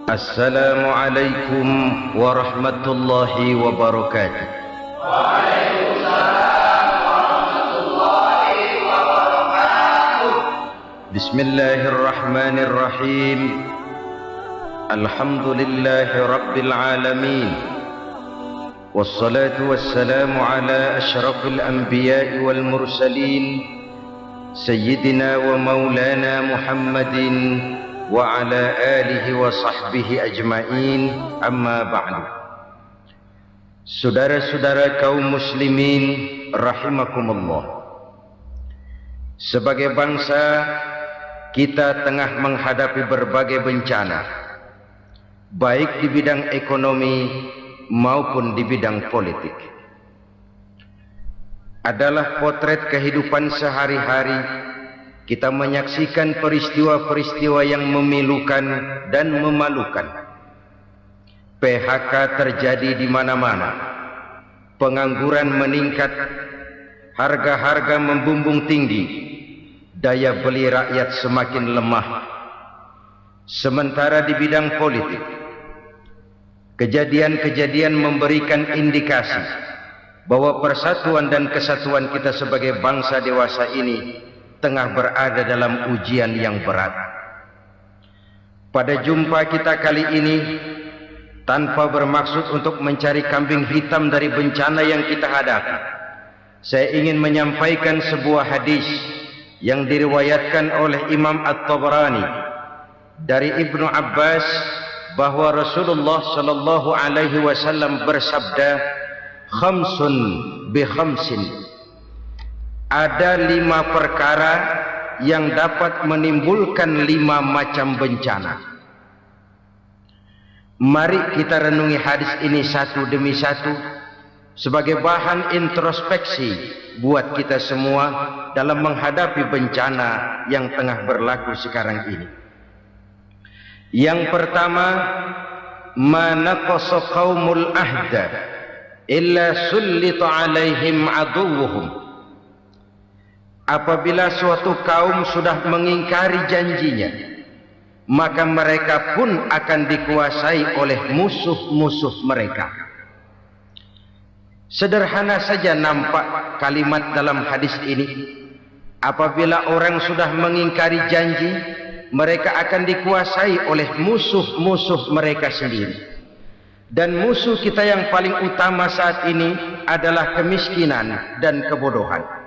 Assalamualaikum warahmatullahi wabarakatuh. Waalaikumsalam warahmatullahi wabarakatuh. Bismillahirrahmanirrahim. Alhamdulillahi rabbil alamin. Wassalatu wassalamu ala asyrafil anbiya'i wal mursalin, Sayyidina wa maulana Muhammadin wa ala alihi wa sahbihi ajma'in, amma ba'du. Saudara-saudara kaum muslimin rahimakumullah, sebagai bangsa kita tengah menghadapi berbagai bencana, baik di bidang ekonomi maupun di bidang politik. Adalah potret kehidupan sehari-hari. Kita menyaksikan peristiwa-peristiwa yang memilukan dan memalukan. PHK terjadi di mana-mana. Pengangguran meningkat, harga-harga membumbung tinggi, daya beli rakyat semakin lemah. Sementara di bidang politik, kejadian-kejadian memberikan indikasi bahwa persatuan dan kesatuan kita sebagai bangsa dewasa ini tengah berada dalam ujian yang berat. Pada jumpa kita kali ini, tanpa bermaksud untuk mencari kambing hitam dari bencana yang kita hadapi, saya ingin menyampaikan sebuah hadis yang diriwayatkan oleh Imam At-Tabrani dari Ibnu Abbas bahwa Rasulullah sallallahu alaihi wasallam bersabda, "Khamsun bi khamsin." Ada 5 perkara yang dapat menimbulkan 5 macam bencana. Mari kita renungi hadis ini satu demi satu sebagai bahan introspeksi buat kita semua dalam menghadapi bencana yang tengah berlaku sekarang ini. Yang pertama, ma naqasa qaumul ahda illa sullita alaihim aduwwuhum. Apabila suatu kaum sudah mengingkari janjinya, maka mereka pun akan dikuasai oleh musuh-musuh mereka. Sederhana saja nampak kalimat dalam hadis ini. Apabila orang sudah mengingkari janji, mereka akan dikuasai oleh musuh-musuh mereka sendiri. Dan musuh kita yang paling utama saat ini adalah kemiskinan dan kebodohan.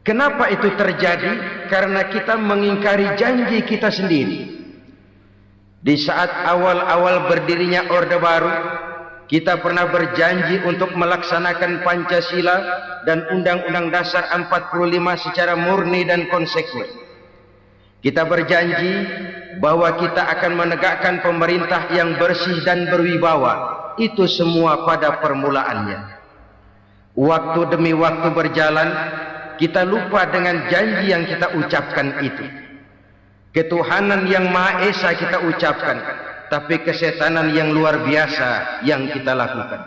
Kenapa itu terjadi? Karena kita mengingkari janji kita sendiri. Di saat awal-awal berdirinya Orde Baru, kita pernah berjanji untuk melaksanakan Pancasila dan Undang-Undang Dasar 45 secara murni dan konsekuen. Kita berjanji bahwa kita akan menegakkan pemerintah yang bersih dan berwibawa. Itu semua pada permulaannya. Waktu demi waktu berjalan, kita lupa dengan janji yang kita ucapkan itu. Ketuhanan yang Maha Esa kita ucapkan, tapi kesetanan yang luar biasa yang kita lakukan.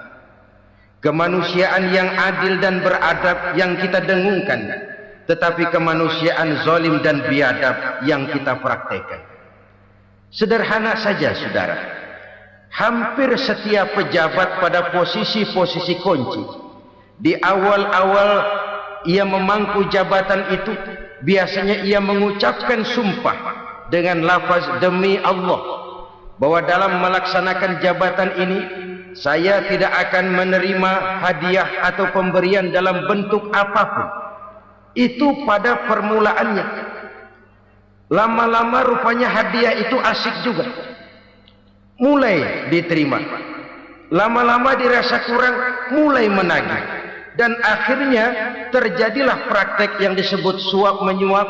Kemanusiaan yang adil dan beradab yang kita dengungkan, tetapi kemanusiaan zalim dan biadab yang kita praktekkan. Sederhana saja saudara, hampir setiap pejabat pada posisi-posisi kunci, di awal-awal ia memangku jabatan itu, biasanya ia mengucapkan sumpah dengan lafaz demi Allah bahwa dalam melaksanakan jabatan ini saya tidak akan menerima hadiah atau pemberian dalam bentuk apapun. Itu pada permulaannya. Lama-lama rupanya hadiah itu asik juga, mulai diterima. Lama-lama dirasa kurang, mulai menagih. Dan akhirnya terjadilah praktek yang disebut suap menyuap,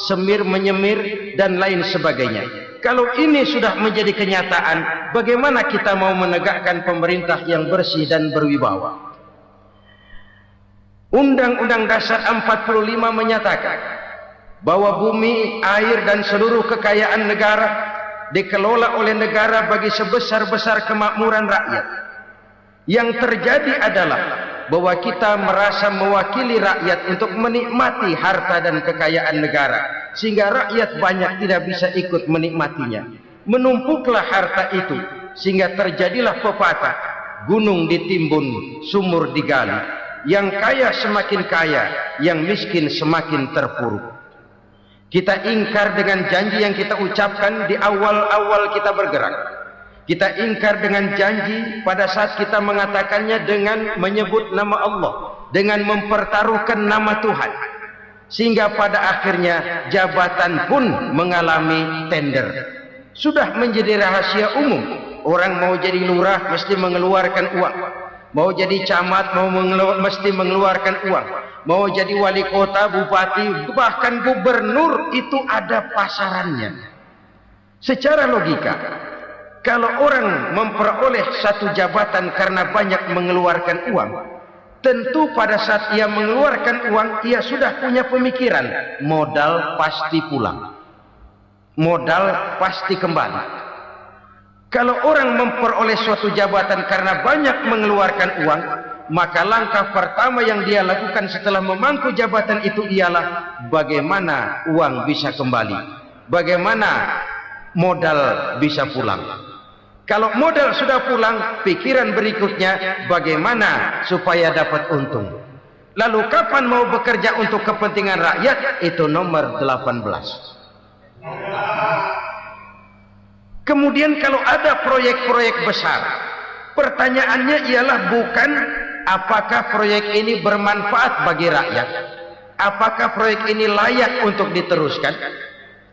semir menyemir, dan lain sebagainya. Kalau ini sudah menjadi kenyataan, bagaimana kita mau menegakkan pemerintah yang bersih dan berwibawa? Undang-Undang Dasar 45 menyatakan bahwa bumi, air, dan seluruh kekayaan negara dikelola oleh negara bagi sebesar-besar kemakmuran rakyat. Yang terjadi adalah bahwa kita merasa mewakili rakyat untuk menikmati harta dan kekayaan negara, sehingga rakyat banyak tidak bisa ikut menikmatinya. Menumpuklah harta itu sehingga terjadilah pepatah, gunung ditimbun, sumur digali. Yang kaya semakin kaya, yang miskin semakin terpuruk. Kita ingkar dengan janji yang kita ucapkan di awal-awal kita bergerak. Kita ingkar dengan janji pada saat kita mengatakannya dengan menyebut nama Allah, dengan mempertaruhkan nama Tuhan. Sehingga pada akhirnya jabatan pun mengalami tender. Sudah menjadi rahasia umum. Orang mau jadi lurah mesti mengeluarkan uang. Mau jadi camat mesti mengeluarkan uang. Mau jadi wali kota, bupati, bahkan gubernur itu ada pasarannya. Secara logika, kalau orang memperoleh satu jabatan karena banyak mengeluarkan uang, tentu pada saat ia mengeluarkan uang, ia sudah punya pemikiran, modal pasti pulang. Modal pasti kembali. Kalau orang memperoleh suatu jabatan karena banyak mengeluarkan uang, maka langkah pertama yang dia lakukan setelah memangku jabatan itu ialah bagaimana uang bisa kembali, bagaimana modal bisa pulang. Kalau modal sudah pulang, pikiran berikutnya bagaimana supaya dapat untung. Lalu kapan mau bekerja untuk kepentingan rakyat? Itu nomor 18. Kemudian kalau ada proyek-proyek besar, pertanyaannya ialah bukan apakah proyek ini bermanfaat bagi rakyat, apakah proyek ini layak untuk diteruskan,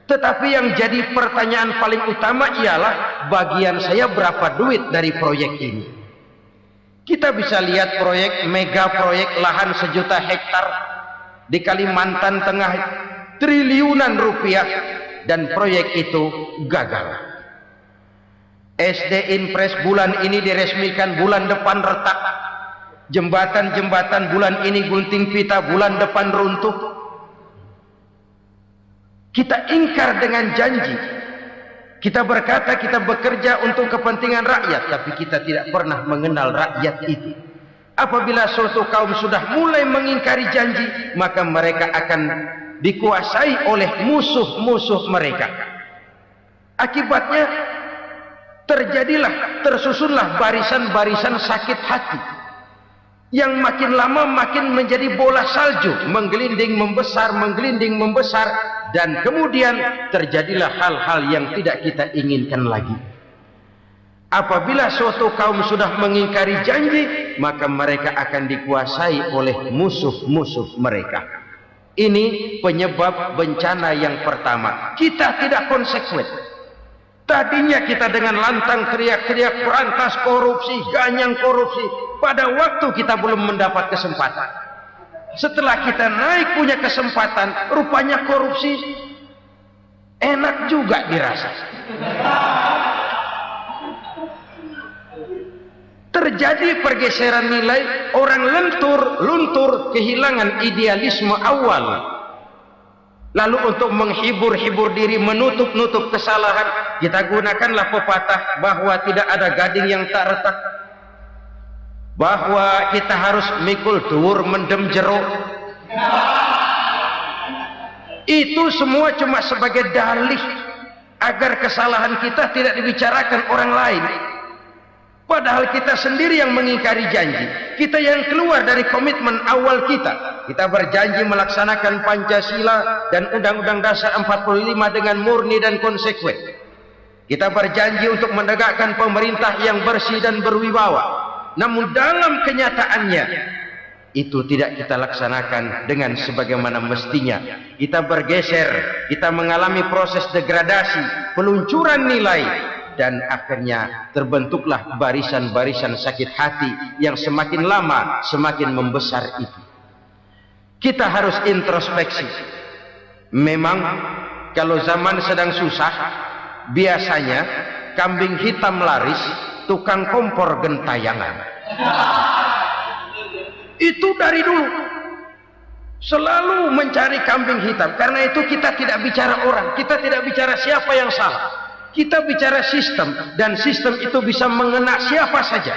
tetapi yang jadi pertanyaan paling utama ialah bagian saya berapa duit dari proyek ini. Kita bisa lihat proyek, mega proyek lahan 1 juta hektar di Kalimantan Tengah, triliunan rupiah, dan proyek itu gagal. SD Impres bulan ini diresmikan, bulan depan retak. Jembatan-jembatan bulan ini gunting pita, bulan depan runtuh. Kita ingkar dengan janji. Kita berkata kita bekerja untuk kepentingan rakyat, tapi kita tidak pernah mengenal rakyat itu. Apabila suatu kaum sudah mulai mengingkari janji, maka mereka akan dikuasai oleh musuh-musuh mereka. Akibatnya tersusunlah barisan-barisan sakit hati yang makin lama makin menjadi bola salju, menggelinding membesar, dan kemudian terjadilah hal-hal yang tidak kita inginkan lagi. Apabila suatu kaum sudah mengingkari janji, maka mereka akan dikuasai oleh musuh-musuh mereka. Ini penyebab bencana yang pertama. Kita tidak konsekuen. Tadinya kita dengan lantang teriak-teriak berantas korupsi, ganyang korupsi. Pada waktu kita belum mendapat kesempatan. Setelah kita naik punya kesempatan, rupanya korupsi enak juga dirasa. Terjadi pergeseran nilai, orang luntur, kehilangan idealisme awal. Lalu untuk menghibur-hibur diri, menutup-nutup kesalahan, kita gunakanlah pepatah bahwa tidak ada gading yang tak retak, bahwa kita harus mikul dhuwur mendem jero. Itu semua cuma sebagai dalih agar kesalahan kita tidak dibicarakan orang lain. Padahal kita sendiri yang mengingkari janji. Kita yang keluar dari komitmen awal kita. Kita berjanji melaksanakan Pancasila dan Undang-Undang Dasar 45 dengan murni dan konsekuen. Kita berjanji untuk menegakkan pemerintah yang bersih dan berwibawa. Namun dalam kenyataannya itu tidak kita laksanakan dengan sebagaimana mestinya. Kita bergeser, kita mengalami proses degradasi, peluncuran nilai, dan akhirnya terbentuklah barisan-barisan sakit hati yang semakin lama semakin membesar itu. Kita harus introspeksi. Memang kalau zaman sedang susah, biasanya kambing hitam laris, tukang kompor gentayangan. Itu dari dulu selalu mencari kambing hitam. Karena itu kita tidak bicara orang, kita tidak bicara siapa yang salah. Kita bicara sistem, dan sistem itu bisa mengena siapa saja.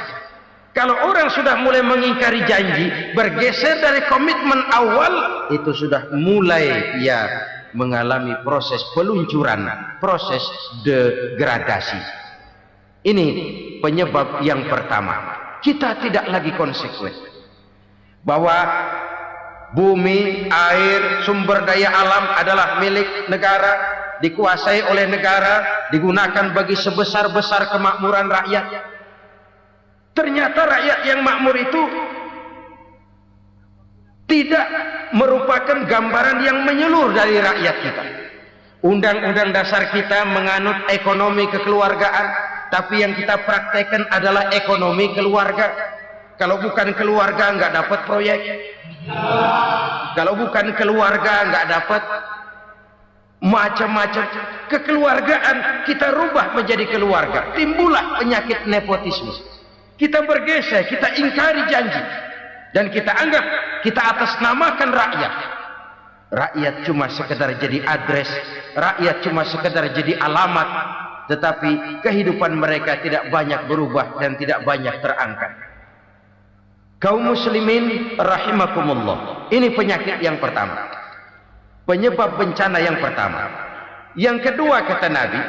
Kalau orang sudah mulai mengingkari janji, bergeser dari komitmen awal, itu sudah mulai ya mengalami proses peluncuran, proses degradasi. Ini penyebab yang pertama. Kita tidak lagi konsekuen bahwa bumi, air, sumber daya alam adalah milik negara, dikuasai oleh negara, digunakan bagi sebesar-besar kemakmuran rakyat. Ternyata rakyat yang makmur itu tidak merupakan gambaran yang menyeluruh dari rakyat kita. Undang-undang dasar kita menganut ekonomi kekeluargaan, tapi yang kita praktekkan adalah ekonomi keluarga. Kalau bukan keluarga nggak dapat proyek. Kalau bukan keluarga nggak dapat macam-macam. Kekeluargaan kita rubah menjadi keluarga. Timbullah penyakit nepotisme. Kita bergeser, kita ingkari janji. Dan kita anggap kita atasnamakan rakyat. Rakyat cuma sekedar jadi address, rakyat cuma sekedar jadi alamat, tetapi kehidupan mereka tidak banyak berubah dan tidak banyak terangkat. Kaum muslimin rahimakumullah. Ini penyakit yang pertama. Penyebab bencana yang pertama. Yang kedua kata Nabi,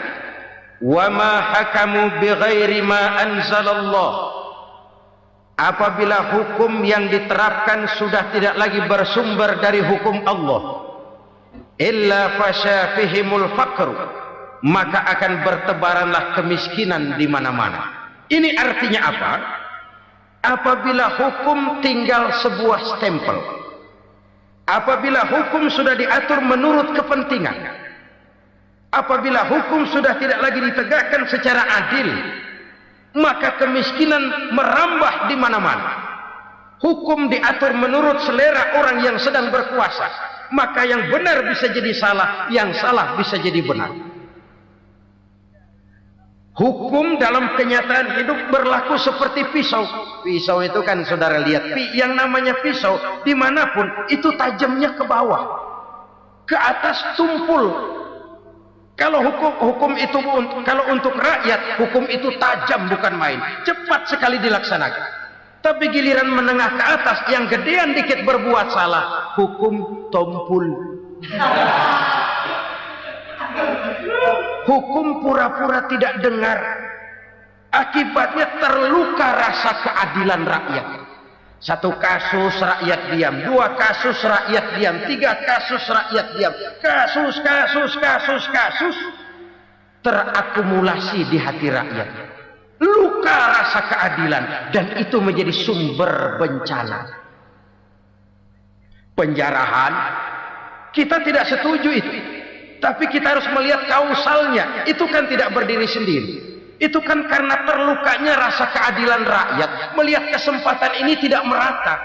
"Wa ma hakamu bighairi ma anzalallah." Apabila hukum yang diterapkan sudah tidak lagi bersumber dari hukum Allah, illa fasha fihimul faqru, maka akan bertebaranlah kemiskinan di mana-mana. Ini artinya apa? Apabila hukum tinggal sebuah stempel, apabila hukum sudah diatur menurut kepentingan, apabila hukum sudah tidak lagi ditegakkan secara adil, maka kemiskinan merambah di mana-mana. Hukum diatur menurut selera orang yang sedang berkuasa, maka yang benar bisa jadi salah, yang salah bisa jadi benar. Hukum dalam kenyataan hidup berlaku seperti pisau. Pisau itu kan saudara lihat, yang namanya pisau dimanapun itu tajamnya ke bawah, ke atas tumpul. Kalau hukum itu kalau untuk rakyat, hukum itu tajam bukan main, cepat sekali dilaksanakan. Tapi giliran menengah ke atas yang gedean dikit berbuat salah, hukum tumpul. Hukum pura-pura tidak dengar. Akibatnya terluka rasa keadilan rakyat. Satu kasus rakyat diam, dua kasus rakyat diam, tiga kasus rakyat diam. Kasus terakumulasi di hati rakyat. Luka rasa keadilan, dan itu menjadi sumber bencana. Penjarahan, kita tidak setuju itu. Tapi kita harus melihat kausalnya. Itu kan tidak berdiri sendiri. Itu kan karena terlukanya rasa keadilan rakyat, melihat kesempatan ini tidak merata.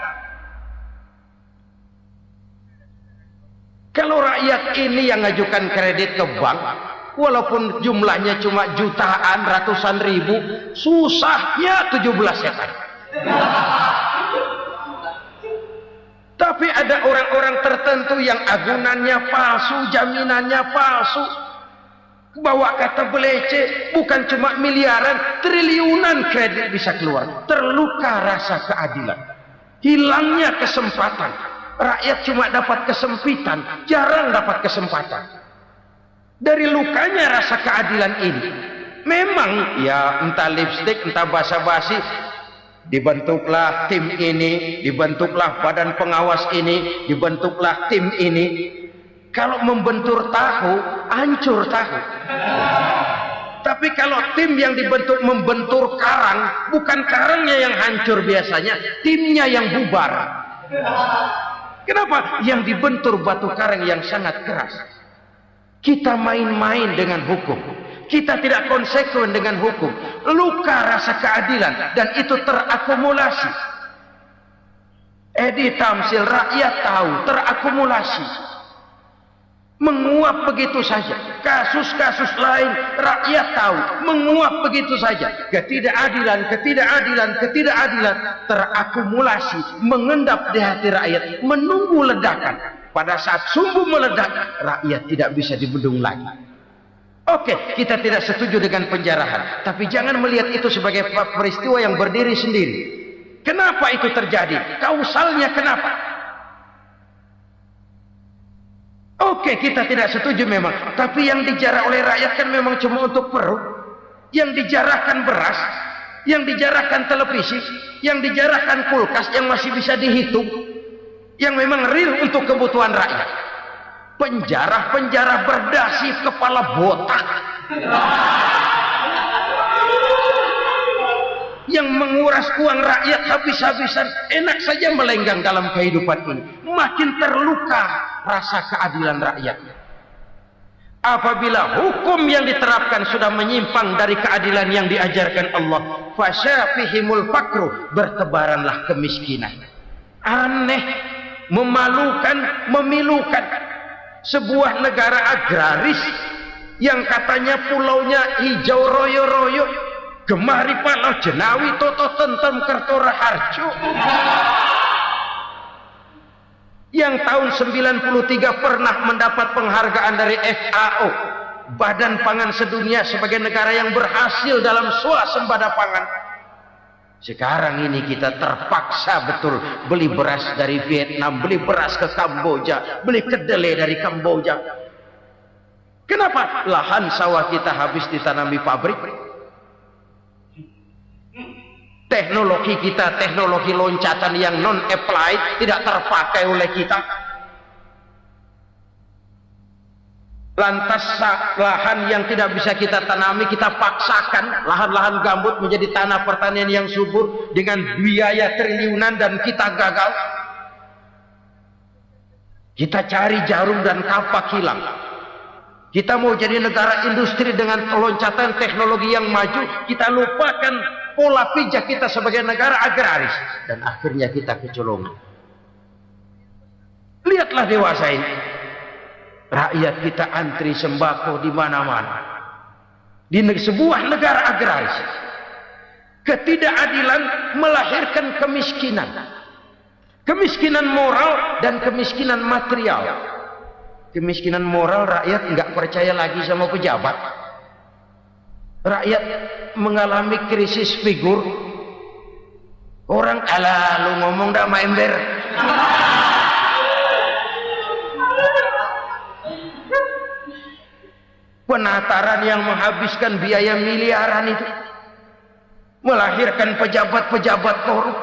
Kalau rakyat ini yang ngajukan kredit ke bank, walaupun jumlahnya cuma jutaan, ratusan ribu, susahnya 17 setan. Tapi ada orang-orang tertentu yang agunannya palsu, jaminannya palsu, bawa kata belece, bukan cuma miliaran, triliunan kredit bisa keluar. Terluka rasa keadilan, hilangnya kesempatan. Rakyat cuma dapat kesempitan, jarang dapat kesempatan. Dari lukanya rasa keadilan ini, memang ya entah lipstik, entah basa-basi, dibentuklah tim ini, dibentuklah badan pengawas ini, dibentuklah tim ini. Kalau membentur tahu, hancur tahu. Tapi kalau tim yang dibentuk membentur karang, bukan karangnya yang hancur biasanya, timnya yang bubar. Kenapa? Yang dibentur batu karang yang sangat keras. Kita main-main dengan hukum. Kita tidak konsekuen dengan hukum. Luka rasa keadilan, dan itu terakumulasi. Edi Tamsil, rakyat tahu, terakumulasi. Menguap begitu saja. Kasus-kasus lain rakyat tahu, menguap begitu saja. Ketidakadilan terakumulasi, mengendap di hati rakyat, menunggu ledakan. Pada saat sumbu meledak, rakyat tidak bisa dibendung lagi. Oke, kita tidak setuju dengan penjarahan, tapi jangan melihat itu sebagai peristiwa yang berdiri sendiri. Kenapa itu terjadi? Kausalnya kenapa? Oke, kita tidak setuju memang, tapi yang dijarah oleh rakyat kan memang cuma untuk perut. Yang dijarahkan beras, yang dijarahkan televisi, yang dijarahkan kulkas yang masih bisa dihitung, yang memang real untuk kebutuhan rakyat. Penjara berdasi kepala botak yang menguras uang rakyat habis-habisan, enak saja melenggang dalam kehidupan ini. Makin terluka rasa keadilan rakyat. Apabila hukum yang diterapkan sudah menyimpang dari keadilan yang diajarkan Allah, fasyafihimul fakru, bertebaranlah kemiskinan. Aneh, memalukan, memilukan. Sebuah negara agraris yang katanya pulaunya hijau royo-royo, gemari palau jenawi toto tentem kertora harjo, yang tahun 93 pernah mendapat penghargaan dari FAO, Badan Pangan Sedunia, sebagai negara yang berhasil dalam swasembada pangan. Sekarang ini kita terpaksa betul beli beras dari Vietnam, beli beras ke Kamboja, beli kedelai dari Kamboja. Kenapa? Lahan sawah kita habis ditanami pabrik. Teknologi kita, teknologi loncatan yang non-applied, tidak terpakai oleh kita. Lantas lahan yang tidak bisa kita tanami, kita paksakan lahan-lahan gambut menjadi tanah pertanian yang subur dengan biaya triliunan, dan kita gagal. Kita cari jarum dan kapak hilang. Kita mau jadi negara industri dengan loncatan teknologi yang maju, kita lupakan pola pijak kita sebagai negara agraris, dan akhirnya kita kecolongan. Lihatlah dewasa ini, rakyat kita antri sembako di mana-mana. Di sebuah negara agraris, ketidakadilan melahirkan kemiskinan, kemiskinan moral dan kemiskinan material. Kemiskinan moral, rakyat nggak percaya lagi sama pejabat. Rakyat mengalami krisis figur. Orang ala lu ngomong dah main ember. Penataran yang menghabiskan biaya miliaran itu melahirkan pejabat-pejabat korup.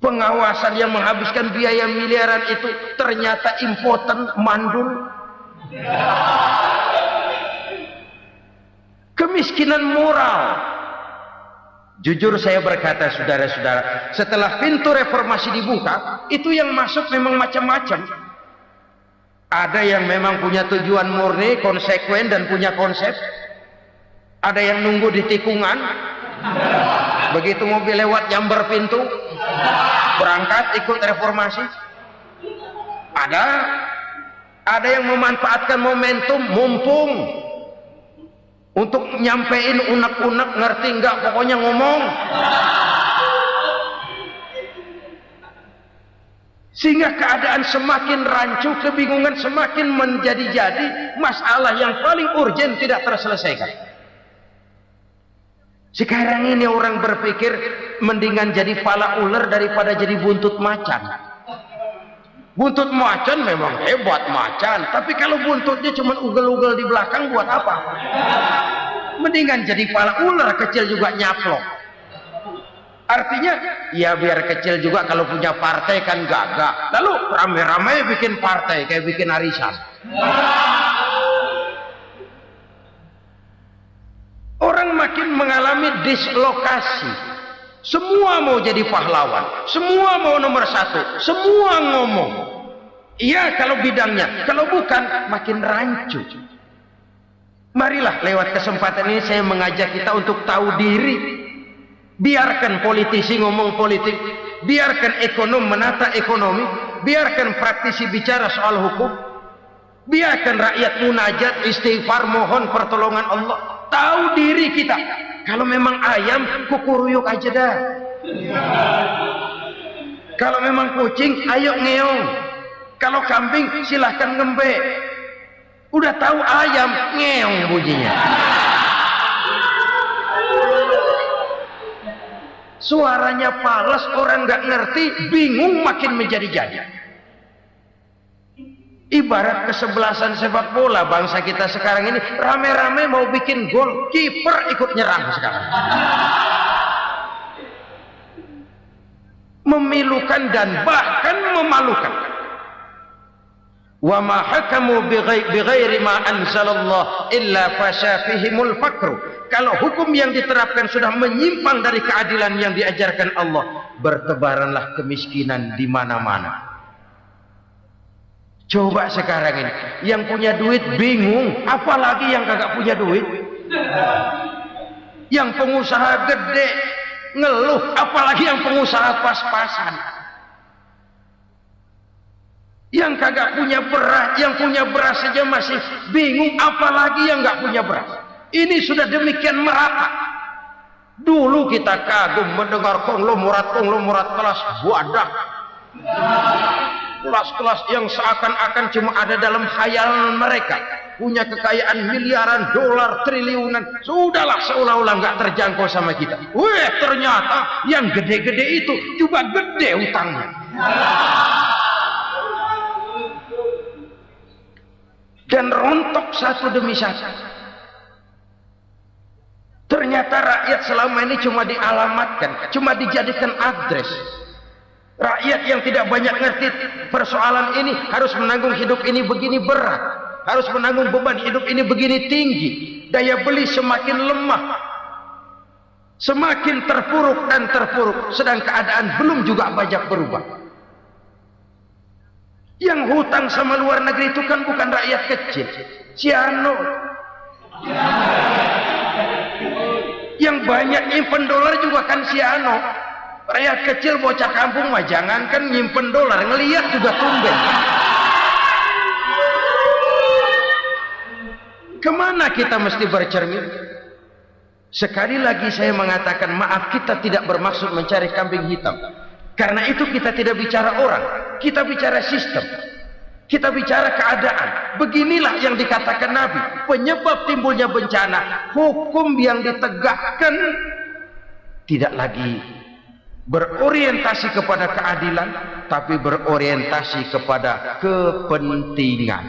Pengawasan yang menghabiskan biaya miliaran itu ternyata impoten, mandul. Kemiskinan moral. Jujur saya berkata, saudara-saudara, setelah pintu reformasi dibuka, itu yang masuk memang macam-macam. Ada yang memang punya tujuan murni, konsekuen, dan punya konsep. Ada yang nunggu di tikungan, begitu mobil lewat nyamber pintu, berangkat ikut reformasi. Ada yang memanfaatkan momentum, mumpung, untuk nyampein unek-unek, ngerti enggak, pokoknya ngomong. Sehingga keadaan semakin rancu, kebingungan semakin menjadi-jadi, masalah yang paling urgen tidak terselesaikan. Sekarang ini orang berpikir mendingan jadi pala ular daripada jadi buntut macan. Buntut macan memang hebat macan, tapi kalau buntutnya cuma ugel-ugel di belakang buat apa? Mendingan jadi pala ular, kecil juga nyaplok. Artinya ya biar kecil juga kalau punya partai kan gagah. Lalu rame-rame bikin partai kayak bikin arisan. Orang makin mengalami dislokasi. Semua mau jadi pahlawan, semua mau nomor satu, semua ngomong. Iya kalau bidangnya, kalau bukan makin rancu. Marilah lewat kesempatan ini saya mengajak kita untuk tahu diri. Biarkan politisi ngomong politik, biarkan ekonom menata ekonomi, biarkan praktisi bicara soal hukum, biarkan rakyat munajat, istighfar, mohon pertolongan Allah. Tahu diri kita. Kalau memang ayam, kukuruyuk aja dah. Kalau memang kucing, ayo ngeong. Kalau kambing, silahkan ngembe. Udah tahu ayam, ngeong bunyinya. Suaranya palas, orang nggak ngerti, bingung, makin menjadi-jadi. Ibarat kesebelasan sepak bola bangsa kita sekarang ini, rame-rame mau bikin gol, kiper ikut nyerang sekarang. Memilukan dan bahkan memalukan. Wa ma hakamu bighairi ma anzalallah illa fasyafihimul fakru. Kalau hukum yang diterapkan sudah menyimpang dari keadilan yang diajarkan Allah, bertebaranlah kemiskinan di mana-mana. Coba sekarang ini, yang punya duit bingung, apalagi yang kagak punya duit. Yang pengusaha gede ngeluh, apalagi yang pengusaha pas-pasan. Yang kagak punya beras, yang punya beras saja masih bingung, apalagi yang nggak punya beras. Ini sudah demikian merata. Dulu kita kagum mendengar konglomerat kelas wadah, kelas-kelas yang seakan-akan cuma ada dalam khayalan mereka, punya kekayaan miliaran dolar, triliunan. Sudahlah, seolah-olah nggak terjangkau sama kita. Weh, ternyata yang gede-gede itu juga gede utangnya. Dan rontok satu demi satu. Ternyata rakyat selama ini cuma dialamatkan, cuma dijadikan address. Rakyat yang tidak banyak ngerti persoalan ini harus menanggung hidup ini begini berat, harus menanggung beban hidup ini begini tinggi, daya beli semakin lemah, semakin terpuruk dan terpuruk, sedang keadaan belum juga banyak berubah. Yang hutang sama luar negeri itu kan bukan rakyat kecil, Ciano. Yang banyak nyimpen dolar juga kan Ciano. Rakyat kecil bocah kampung mah jangankan nyimpen dolar, ngelihat juga tumben. Kemana kita mesti bercermin? Sekali lagi saya mengatakan maaf, kita tidak bermaksud mencari kambing hitam. Karena itu kita tidak bicara orang, kita bicara sistem, kita bicara keadaan. Beginilah yang dikatakan Nabi, penyebab timbulnya bencana, hukum yang ditegakkan tidak lagi berorientasi kepada keadilan, tapi berorientasi kepada kepentingan.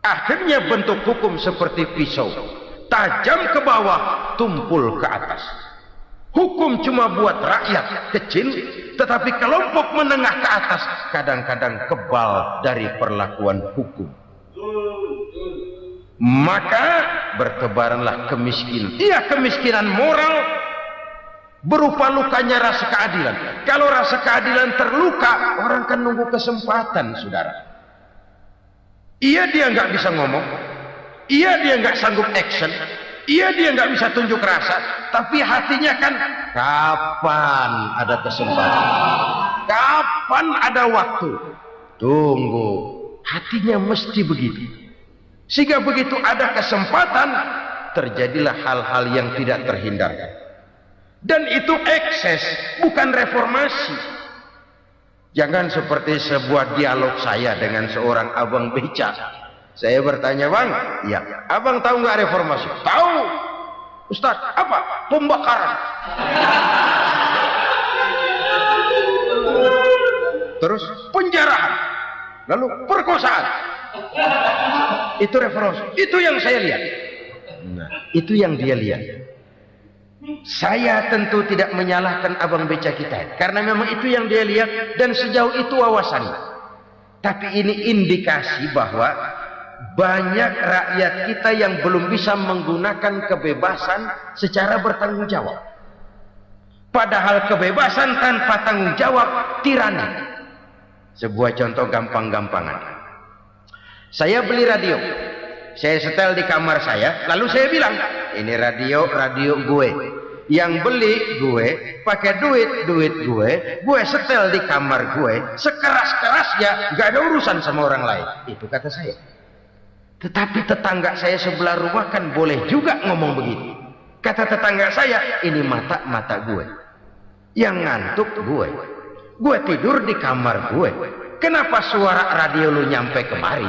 Akhirnya bentuk hukum seperti pisau, tajam ke bawah, tumpul ke atas. Hukum cuma buat rakyat kecil, tetapi kelompok menengah ke atas kadang-kadang kebal dari perlakuan hukum. Maka bertebaranlah kemiskinan. Iya, kemiskinan moral berupa lukanya rasa keadilan. Kalau rasa keadilan terluka, orang kan nunggu kesempatan, saudara. Iya, dia nggak bisa ngomong. Iya, dia nggak sanggup action. Iya, dia nggak bisa tunjuk rasa. Tapi hatinya kan, kapan ada kesempatan? Kapan ada waktu? Tunggu. Hatinya mesti begitu. Sehingga begitu ada kesempatan, terjadilah hal-hal yang tidak terhindarkan. Dan itu ekses, bukan reformasi. Jangan seperti sebuah dialog saya dengan seorang abang beca. Saya bertanya, bang, ya, abang tahu nggak reformasi? Tahu, Ustaz. Apa? Pembakaran. Terus penjarahan, lalu perkosaan. Itu reformasi. Itu yang saya lihat. Nah, itu yang dia lihat. Saya tentu tidak menyalahkan abang beca kita, karena memang itu yang dia lihat dan sejauh itu wawasannya. Tapi ini indikasi bahwa banyak rakyat kita yang belum bisa menggunakan kebebasan secara bertanggung jawab. Padahal kebebasan tanpa tanggung jawab tirani. Sebuah contoh gampang-gampangan. Saya beli radio, saya setel di kamar saya, lalu saya bilang, ini radio gue. Yang beli gue, pakai duit gue setel di kamar gue, sekeras-kerasnya, gak ada urusan sama orang lain. Itu kata saya. Tetapi tetangga saya sebelah rumah kan boleh juga ngomong begitu. Kata tetangga saya, ini mata gue. Yang ngantuk gue. Gue tidur di kamar gue. Kenapa suara radio lu nyampe kemari?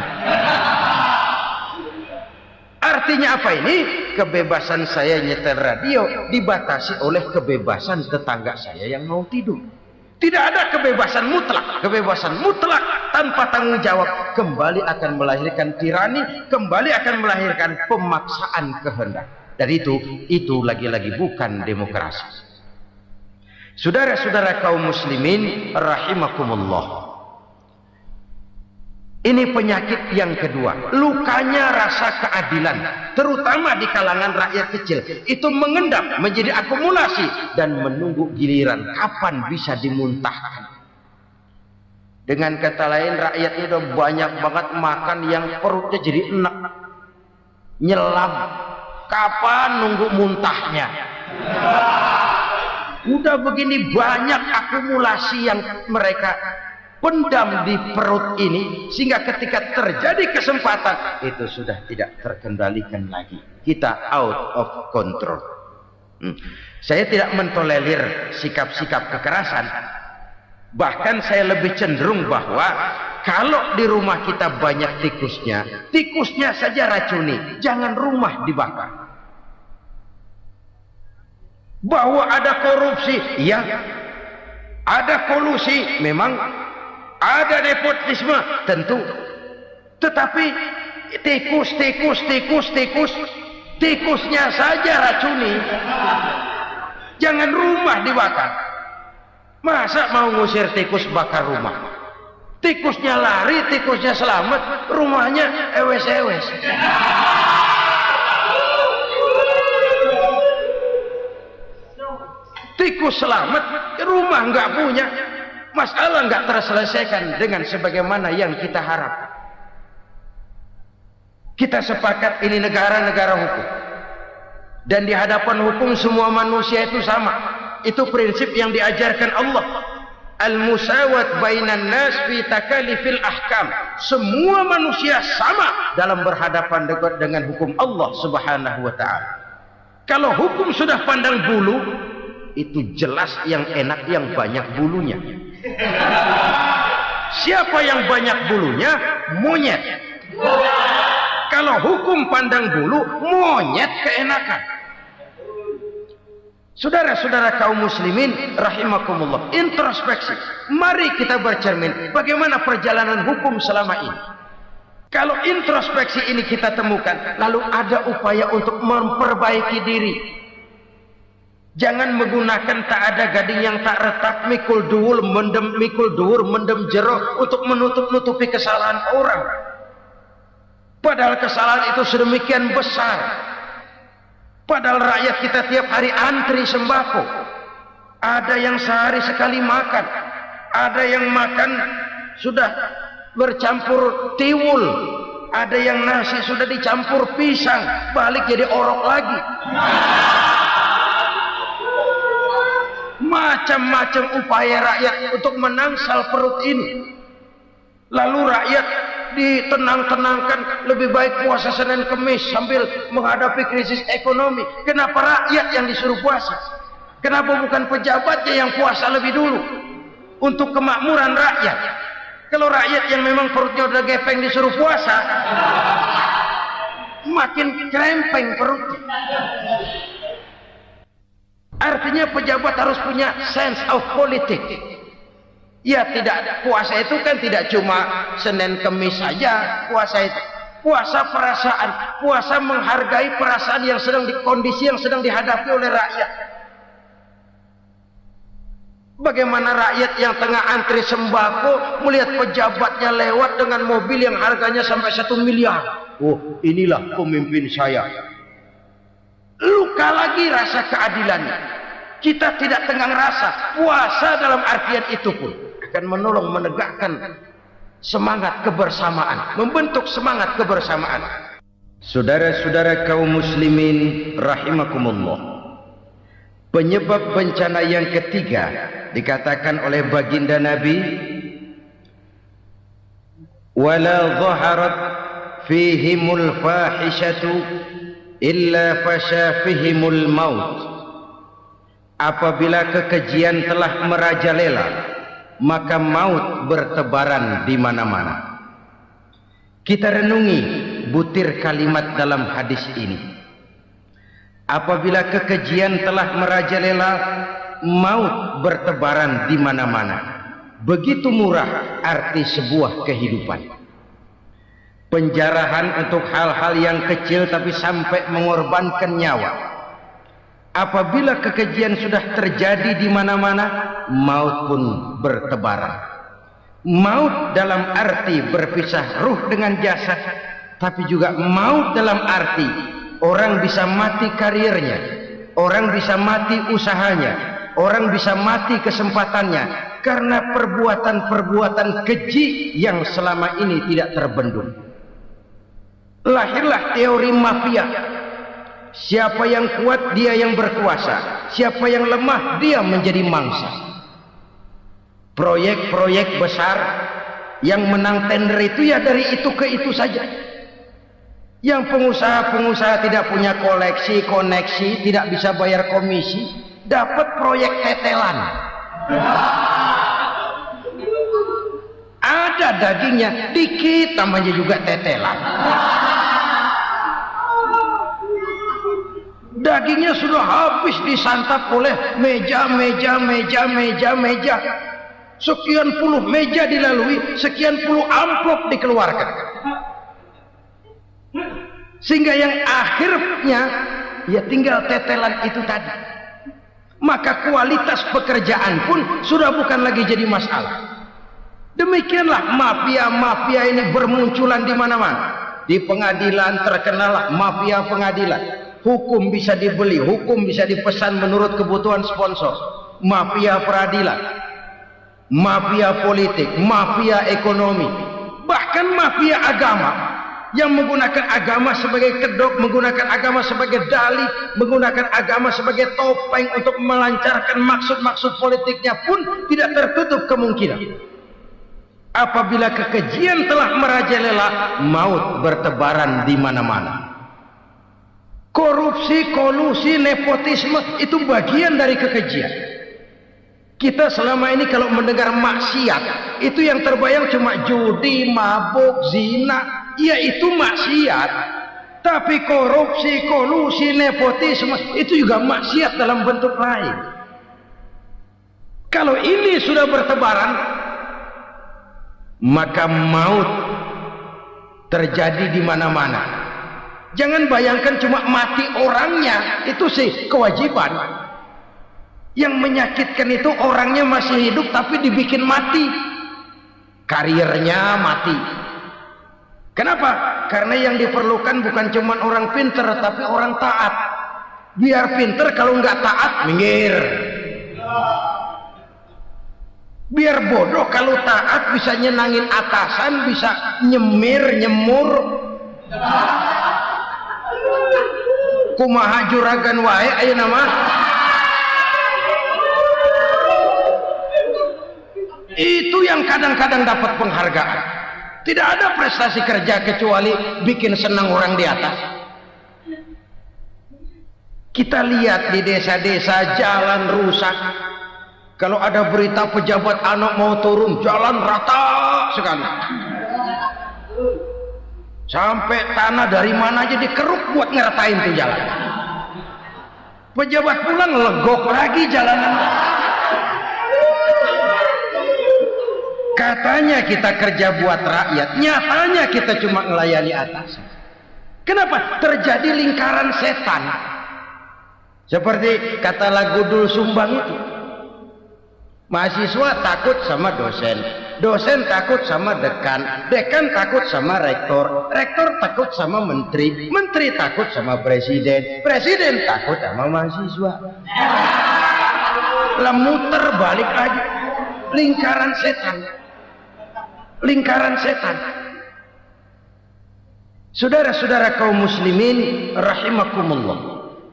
Artinya apa ini? Kebebasan saya nyetel radio dibatasi oleh kebebasan tetangga saya yang mau tidur. Tidak ada kebebasan mutlak. Kebebasan mutlak tanpa tanggung jawab kembali akan melahirkan tirani, kembali akan melahirkan pemaksaan kehendak. Dan itu lagi-lagi bukan demokrasi. Saudara-saudara kaum muslimin rahimakumullah. Ini penyakit yang kedua, lukanya rasa keadilan, terutama di kalangan rakyat kecil. Itu mengendap menjadi akumulasi dan menunggu giliran kapan bisa dimuntahkan. Dengan kata lain, rakyat ini udah banyak banget makan yang perutnya jadi enak, nyelam. Kapan nunggu muntahnya? Udah begini banyak akumulasi yang mereka pendam di perut ini, sehingga ketika terjadi kesempatan itu sudah tidak terkendalikan lagi. Kita out of control. Saya tidak mentolerir sikap-sikap kekerasan. Bahkan saya lebih cenderung bahwa kalau di rumah kita banyak tikusnya saja racuni, jangan rumah dibakar. Bahwa ada korupsi, ya, ada kolusi, memang ada nepotisme, tentu. Tetapi tikusnya saja racuni. Jangan rumah dibakar. Masa mau ngusir tikus bakar rumah? Tikusnya lari, tikusnya selamat, rumahnya ewes-ewes. Tikus selamat, rumah nggak punya. Masalah nggak terselesaikan dengan sebagaimana yang kita harapkan. Kita sepakat ini negara hukum, dan di hadapan hukum semua manusia itu sama. Itu prinsip yang diajarkan Allah. Al-musawat bainan nas fi takalifil ahkam. Semua manusia sama dalam berhadapan dengan hukum Allah Subhanahu wa taala. Kalau hukum sudah pandang bulu, itu jelas yang enak yang banyak bulunya. Siapa yang banyak bulunya? Monyet. Kalau hukum pandang bulu, monyet keenakan. Saudara-saudara kaum muslimin rahimakumullah, introspeksi. Mari kita bercermin bagaimana perjalanan hukum selama ini. Kalau introspeksi ini kita temukan, lalu ada upaya untuk memperbaiki diri. Jangan menggunakan tak ada gading yang tak retak, mikul duwur mendem jero untuk menutup-nutupi kesalahan orang. Padahal kesalahan itu sedemikian besar. Padahal rakyat kita tiap hari antri sembako. Ada yang sehari sekali makan. Ada yang makan sudah bercampur tiwul. Ada yang nasi sudah dicampur pisang, balik jadi orok lagi. Macam-macam upaya rakyat untuk menangsal perut ini. Lalu rakyat ditenang-tenangkan, lebih baik puasa Senin Kemis sambil menghadapi krisis ekonomi. Kenapa rakyat yang disuruh puasa? Kenapa bukan pejabatnya yang puasa lebih dulu untuk kemakmuran rakyat? Kalau rakyat yang memang perutnya udah gepeng disuruh puasa, makin krempeng perutnya. Artinya pejabat harus punya sense of politics. Ya, tidak, puasa itu kan tidak cuma Senin Kemis saja. Puasa itu puasa perasaan, puasa menghargai perasaan yang sedang kondisi yang sedang dihadapi oleh rakyat. Bagaimana rakyat yang tengah antri sembako melihat pejabatnya lewat dengan mobil yang harganya sampai 1 miliar. Oh, inilah pemimpin saya. Luka lagi rasa keadilannya. Kita tidak tenggang rasa. Puasa dalam artian itu pun akan menolong menegakkan semangat kebersamaan, membentuk semangat kebersamaan. Saudara-saudara kaum muslimin rahimakumullah, penyebab bencana yang ketiga dikatakan oleh baginda Nabi, wala dhaharat fihimul fahishatu illa fasha fihimul maut. Apabila kekejian telah merajalela, maka maut bertebaran di mana-mana. Kita renungi butir kalimat dalam hadis ini. Apabila kekejian telah merajalela, maut bertebaran di mana-mana. Begitu murah arti sebuah kehidupan. Penjarahan untuk hal-hal yang kecil tapi sampai mengorbankan nyawa. Apabila kekejian sudah terjadi di mana-mana, maut pun bertebaran. Maut dalam arti berpisah ruh dengan jasad, tapi juga maut dalam arti orang bisa mati karirnya, orang bisa mati usahanya, orang bisa mati kesempatannya karena perbuatan-perbuatan keji yang selama ini tidak terbendung. Lahirlah teori mafia. Siapa yang kuat dia yang berkuasa, siapa yang lemah dia menjadi mangsa. Proyek-proyek besar yang menang tender itu ya dari itu ke itu saja. Yang pengusaha-pengusaha tidak punya koleksi, koneksi, tidak bisa bayar komisi, dapat proyek tetelan. Ada dagingnya dikit, namanya juga tetelan. Dagingnya sudah habis disantap oleh meja. Sekian puluh meja dilalui, sekian puluh amplop dikeluarkan. Sehingga yang akhirnya ya tinggal tetelan itu tadi. Maka kualitas pekerjaan pun sudah bukan lagi jadi masalah. Demikianlah mafia-mafia ini bermunculan di mana-mana. Di pengadilan terkenal mafia pengadilan. Hukum bisa dibeli, hukum bisa dipesan menurut kebutuhan sponsor. Mafia peradilan, mafia politik, mafia ekonomi, bahkan mafia agama yang menggunakan agama sebagai kedok, menggunakan agama sebagai dalih, menggunakan agama sebagai topeng untuk melancarkan maksud-maksud politiknya pun tidak tertutup kemungkinan. Apabila kekejian telah merajalela, maut bertebaran di mana-mana. Korupsi, kolusi, nepotisme itu bagian dari kekejian. Kita selama ini kalau mendengar maksiat, itu yang terbayang cuma judi, mabuk, zina. Ya itu maksiat. Tapi korupsi, kolusi, nepotisme itu juga maksiat dalam bentuk lain. Kalau ini sudah bertebaran, maka maut terjadi di mana-mana. Jangan bayangkan cuma mati orangnya, itu sih kewajiban. Yang menyakitkan itu orangnya masih hidup tapi dibikin mati. Karirnya mati. Kenapa? Karena yang diperlukan bukan cuma orang pinter tapi orang taat. Biar pinter, kalau nggak taat minggir. Biar bodoh, kalau taat bisa nyenangin atasan, bisa nyemur. Kumaha juragan wae ayo nama. Itu yang kadang-kadang dapat penghargaan. Tidak ada prestasi kerja kecuali bikin senang orang di atas. Kita lihat di desa-desa jalan rusak. Kalau ada berita pejabat anak mau turun, jalan rata sekali. Sampai tanah dari mana aja dikeruk buat ngeratain tuh jalan. Pejabat pulang legok lagi jalanan. Katanya kita kerja buat rakyat, nyatanya kita cuma melayani atas. Kenapa? Terjadi lingkaran setan. Seperti kata lagu Dul Sumbang itu. Mahasiswa takut sama dosen, dosen takut sama dekan, dekan takut sama rektor, rektor takut sama menteri, menteri takut sama presiden, presiden takut sama mahasiswa. Lah muter balik lagi, lingkaran setan, lingkaran setan. Saudara-saudara kaum muslimin rahimakumullah,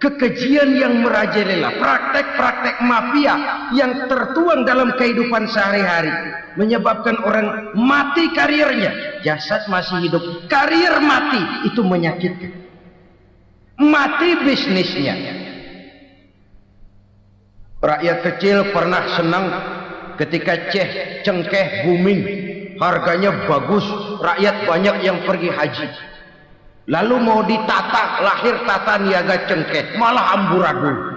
kekejian yang merajalela, praktek-praktek mafia yang tertuang dalam kehidupan sehari-hari menyebabkan orang mati karirnya, jasad masih hidup, karir mati, itu menyakitkan. Mati bisnisnya. Rakyat kecil pernah senang ketika cengkeh booming, harganya bagus, rakyat banyak yang pergi haji. Lalu mau ditata, lahir tata niaga cengkeh, malah amburadul.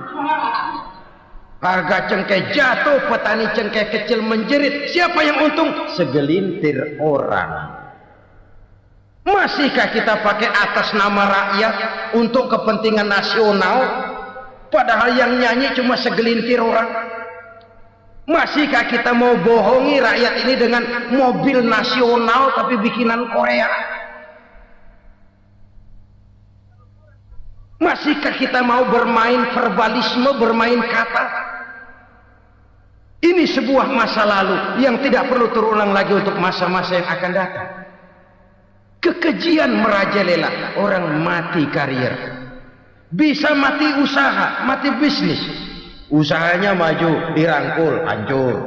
Harga cengkeh jatuh, petani cengkeh kecil menjerit. Siapa yang untung? Segelintir orang. Masihkah kita pakai atas nama rakyat untuk kepentingan nasional, padahal yang nyanyi cuma segelintir orang? Masihkah kita mau bohongi rakyat ini dengan mobil nasional tapi bikinan Korea? Masihkah kita mau bermain verbalisme, bermain kata? Ini sebuah masa lalu yang tidak perlu terulang lagi untuk masa-masa yang akan datang. Kekejian merajalela, orang mati karier. Bisa mati usaha, mati bisnis. Usahanya maju, dirangkul, hancur.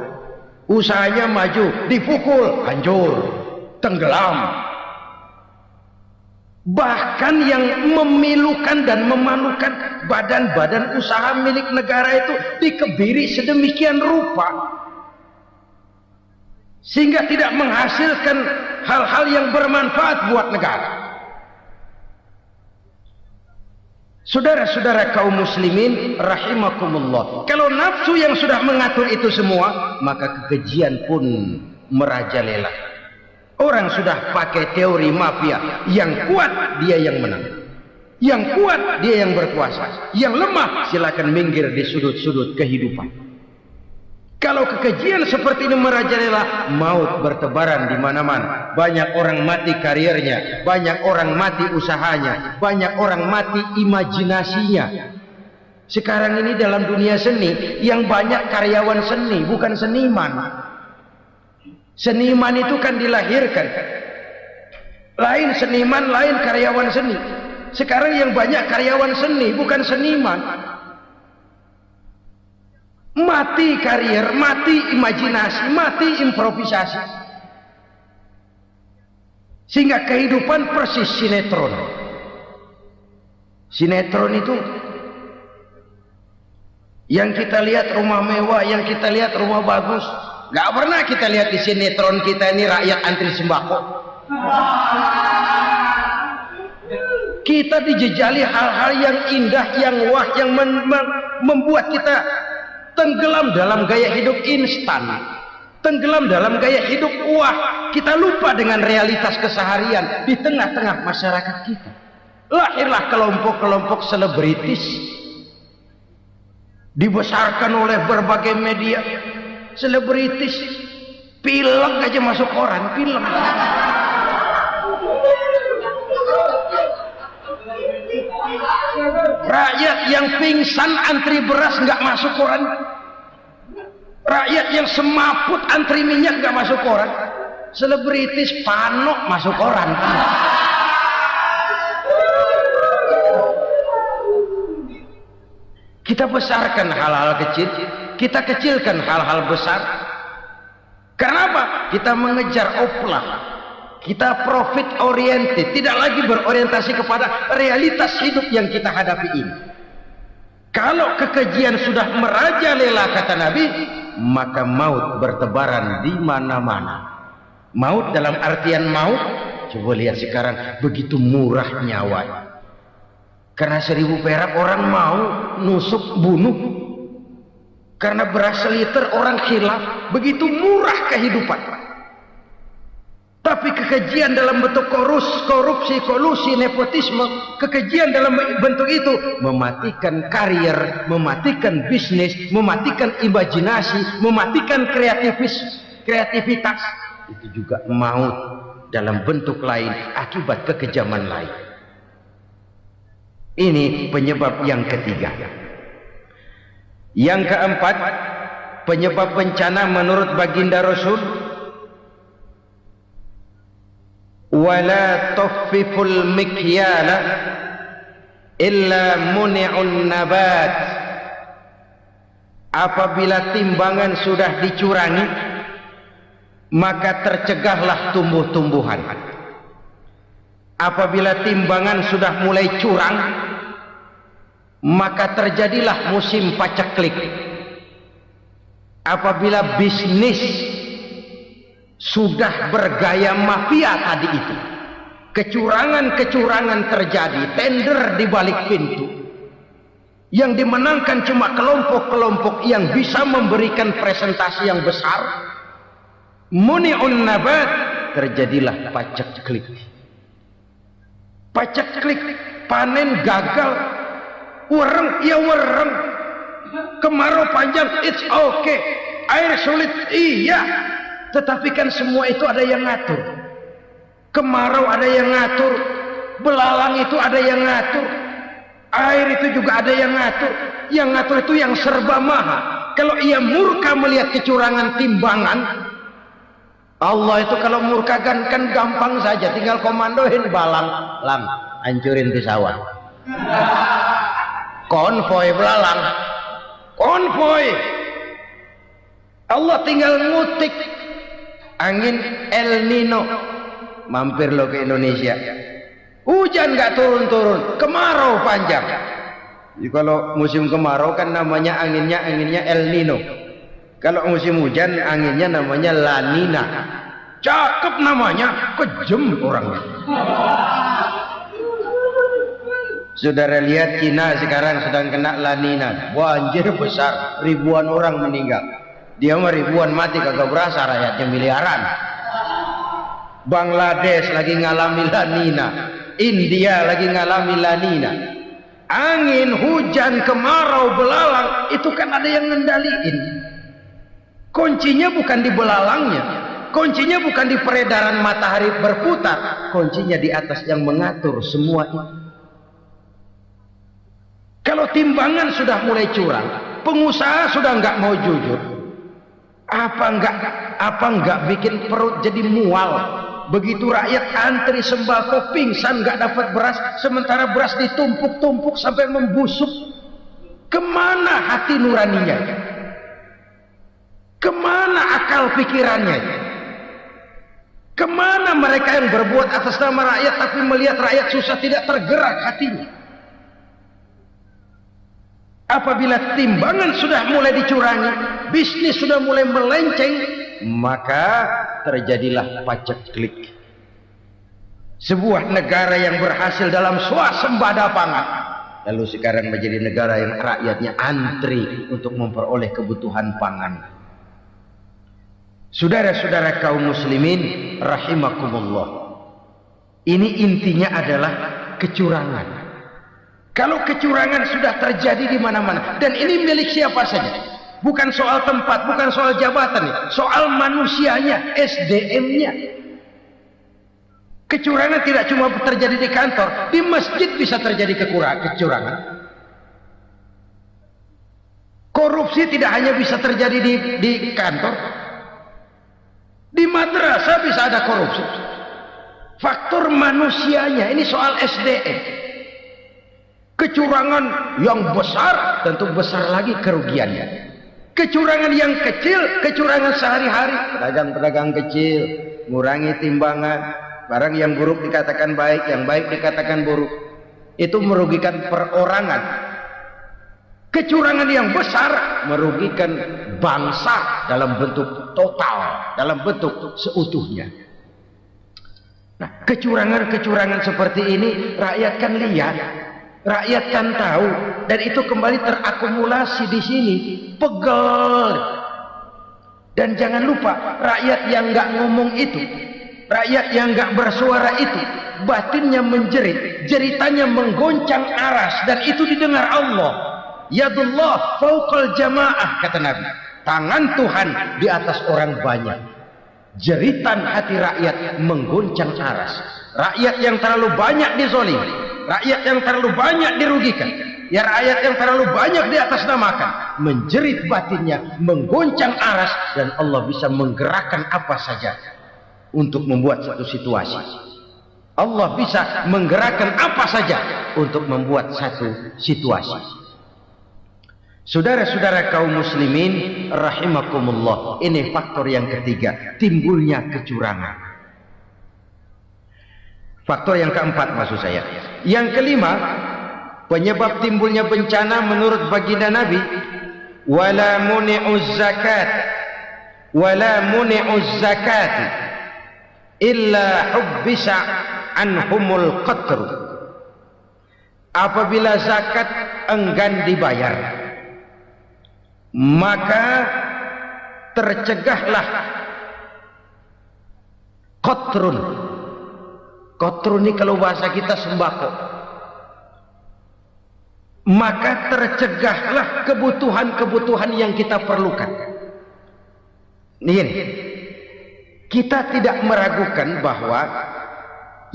Usahanya maju, dipukul, hancur, tenggelam. Bahkan yang memilukan dan memalukan badan-badan usaha milik negara itu dikebiri sedemikian rupa sehingga tidak menghasilkan hal-hal yang bermanfaat buat negara. Saudara-saudara kaum muslimin rahimakumullah, kalau nafsu yang sudah mengatur itu semua, maka kekejian pun merajalela. Orang sudah pakai teori mafia, yang kuat dia yang menang, yang kuat dia yang berkuasa, yang lemah silakan minggir di sudut-sudut kehidupan. Kalau kekejian seperti ini merajalela, maut bertebaran di mana-mana. Banyak orang mati karirnya, banyak orang mati usahanya, banyak orang mati imajinasinya. Sekarang ini dalam dunia seni yang banyak karyawan seni, bukan seniman. Seniman itu kan dilahirkan, lain seniman, lain karyawan seni. Sekarang yang banyak karyawan seni, bukan seniman. Mati karier, mati imajinasi, mati improvisasi, sehingga kehidupan persis sinetron. Sinetron itu yang kita lihat rumah mewah, yang kita lihat rumah bagus. Gak pernah kita lihat di sinetron kita ini rakyat antri sembako. Kita dijejali hal-hal yang indah, yang wah, yang membuat kita tenggelam dalam gaya hidup instan, tenggelam dalam gaya hidup wah. Kita lupa dengan realitas keseharian di tengah-tengah masyarakat kita. Lahirlah kelompok-kelompok selebritis, dibesarkan oleh berbagai media. Selebritis, pilek aja masuk koran, pilek. Rakyat yang pingsan antri beras nggak masuk koran. Rakyat yang semaput antri minyak nggak masuk koran. Selebritis panok masuk koran. Kita besarkan hal-hal kecil, kita kecilkan hal-hal besar. Kenapa? Kita mengejar oplah, kita profit oriented, tidak lagi berorientasi kepada realitas hidup yang kita hadapi ini. Kalau kekejian sudah merajalela, kata Nabi, maka maut bertebaran di mana-mana. Maut dalam artian maut, coba lihat sekarang begitu murah nyawa. Karena 1000 perak orang mau nusuk bunuh. Karena beras seliter orang khilaf. Begitu murah kehidupan. Tapi kekejian dalam bentuk korupsi, kolusi, nepotisme, kekejian dalam bentuk itu mematikan karier, mematikan bisnis, mematikan imajinasi, mematikan kreativitas. Itu juga maut dalam bentuk lain akibat kekejaman lain. Ini penyebab yang ketiga. Yang keempat, penyebab bencana menurut baginda Rasul, wala tuffiful mikyala illa muni'un nabat. Apabila timbangan sudah dicurangi, maka tercegahlah tumbuh-tumbuhan. Apabila timbangan sudah mulai curang, maka terjadilah musim paceklik. Apabila bisnis sudah bergaya mafia tadi itu, kecurangan-kecurangan terjadi, tender di balik pintu, Yang dimenangkan cuma kelompok-kelompok yang bisa memberikan presentasi yang besar. Muni'un nabat, terjadilah paceklik. Paceklik, panen gagal. Wereng, ya wereng. Kemarau panjang, it's okay. Air sulit, iya. Tetapi kan semua itu ada yang ngatur. Kemarau ada yang ngatur. Belalang itu ada yang ngatur. Air itu juga ada yang ngatur. Yang ngatur itu yang serba maha. Kalau ia murka melihat kecurangan timbangan, Allah itu kalau murka kan gampang saja, tinggal komandoin balang, lang, hancurin pesawat. Konvoy belalang, konvoy. Allah tinggal ngutik angin El Nino, mampir lo ke Indonesia. Hujan nggak turun-turun, kemarau panjang. Jadi kalau musim kemarau kan namanya anginnya El Nino. Kalau musim hujan anginnya namanya La Nina. Cakep namanya, kejem orangnya. Saudara lihat Cina sekarang sedang kena La Nina, banjir besar, ribuan orang meninggal. Dia mah ribuan mati kagak berasa, rakyatnya miliaran. Bangladesh lagi ngalami La Nina, India lagi ngalami La Nina. Angin, hujan, kemarau, belalang itu kan ada yang ngendaliin. Kuncinya bukan di belalangnya, kuncinya bukan di peredaran matahari berputar, kuncinya di atas yang mengatur semua itu. Kalau timbangan sudah mulai curang, pengusaha sudah nggak mau jujur, apa nggak bikin perut jadi mual? Begitu rakyat antri sembako pingsan nggak dapat beras, sementara beras ditumpuk-tumpuk sampai membusuk. Kemana hati nuraninya? Kemana akal pikirannya? Kemana mereka yang berbuat atas nama rakyat tapi melihat rakyat susah tidak tergerak hatinya? Apabila timbangan sudah mulai dicurangi, bisnis sudah mulai melenceng, maka terjadilah paceklik. Sebuah negara yang berhasil dalam swasembada pangan, lalu sekarang menjadi negara yang rakyatnya antri untuk memperoleh kebutuhan pangan. Saudara-saudara kaum muslimin rahimakumullah, ini intinya adalah kecurangan. Kalau kecurangan sudah terjadi di mana-mana, dan ini milik siapa saja, bukan soal tempat, bukan soal jabatan, soal manusianya, SDM-nya. Kecurangan tidak cuma terjadi di kantor, di masjid bisa terjadi kecurangan. Korupsi tidak hanya bisa terjadi di kantor, di madrasah bisa ada korupsi. Faktor manusianya, ini soal SDM. Kecurangan yang besar tentu besar lagi kerugiannya. Kecurangan yang kecil, kecurangan sehari-hari, pedagang-pedagang kecil ngurangi timbangan, barang yang buruk dikatakan baik, yang baik dikatakan buruk, itu merugikan perorangan. Kecurangan yang besar merugikan bangsa dalam bentuk total, dalam bentuk seutuhnya. Nah, kecurangan-kecurangan seperti ini rakyat kan lihat, rakyat kan tahu, dan itu kembali terakumulasi di sini, pegel. Dan jangan lupa, rakyat yang nggak ngomong itu, rakyat yang nggak bersuara itu, batinnya menjerit, jeritannya menggoncang aras, dan itu didengar Allah. Yadullah fauqal jamaah, kata Nabi, tangan Tuhan di atas orang banyak. Jeritan hati rakyat menggoncang aras. Rakyat yang terlalu banyak dizolimi, rakyat yang terlalu banyak dirugikan, ya rakyat yang terlalu banyak di atas namakan, menjerit batinnya, menggoncang aras, dan Allah bisa menggerakkan apa saja untuk membuat satu situasi. Allah bisa menggerakkan apa saja untuk membuat satu situasi. Saudara-saudara kaum muslimin rahimakumullah, ini faktor yang ketiga, timbulnya kecurangan. Faktor yang keempat maksud saya. Yang kelima, penyebab timbulnya bencana menurut baginda Nabi, wala muni'uz zakat wala muni'uz zakat illa hubbisa anhumul qatr. apabila zakat enggan dibayar, maka tercegahlah qatrun. Qatrun ini kalau bahasa kita sembako. Maka tercegahlah kebutuhan-kebutuhan yang kita perlukan. Ini, kita tidak meragukan bahwa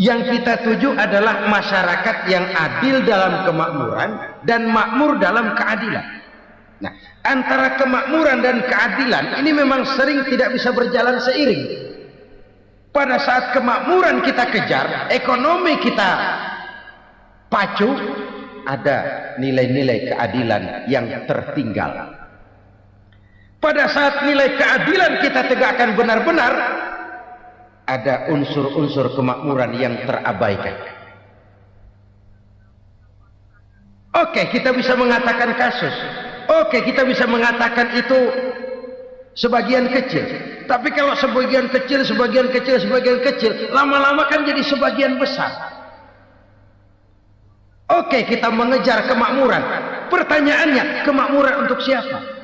yang kita tuju adalah masyarakat yang adil dalam kemakmuran dan makmur dalam keadilan. Nah, antara kemakmuran dan keadilan ini memang sering tidak bisa berjalan seiring. Pada saat kemakmuran kita kejar, ekonomi kita pacu, ada nilai-nilai keadilan yang tertinggal. Pada saat nilai keadilan kita tegakkan benar-benar, ada unsur-unsur kemakmuran yang terabaikan. Oke, kita bisa mengatakan kasus. Oke, kita bisa mengatakan itu sebagian kecil. Tapi kalau sebagian kecil, lama-lama kan jadi sebagian besar. Oke, kita mengejar kemakmuran. Pertanyaannya, kemakmuran untuk siapa?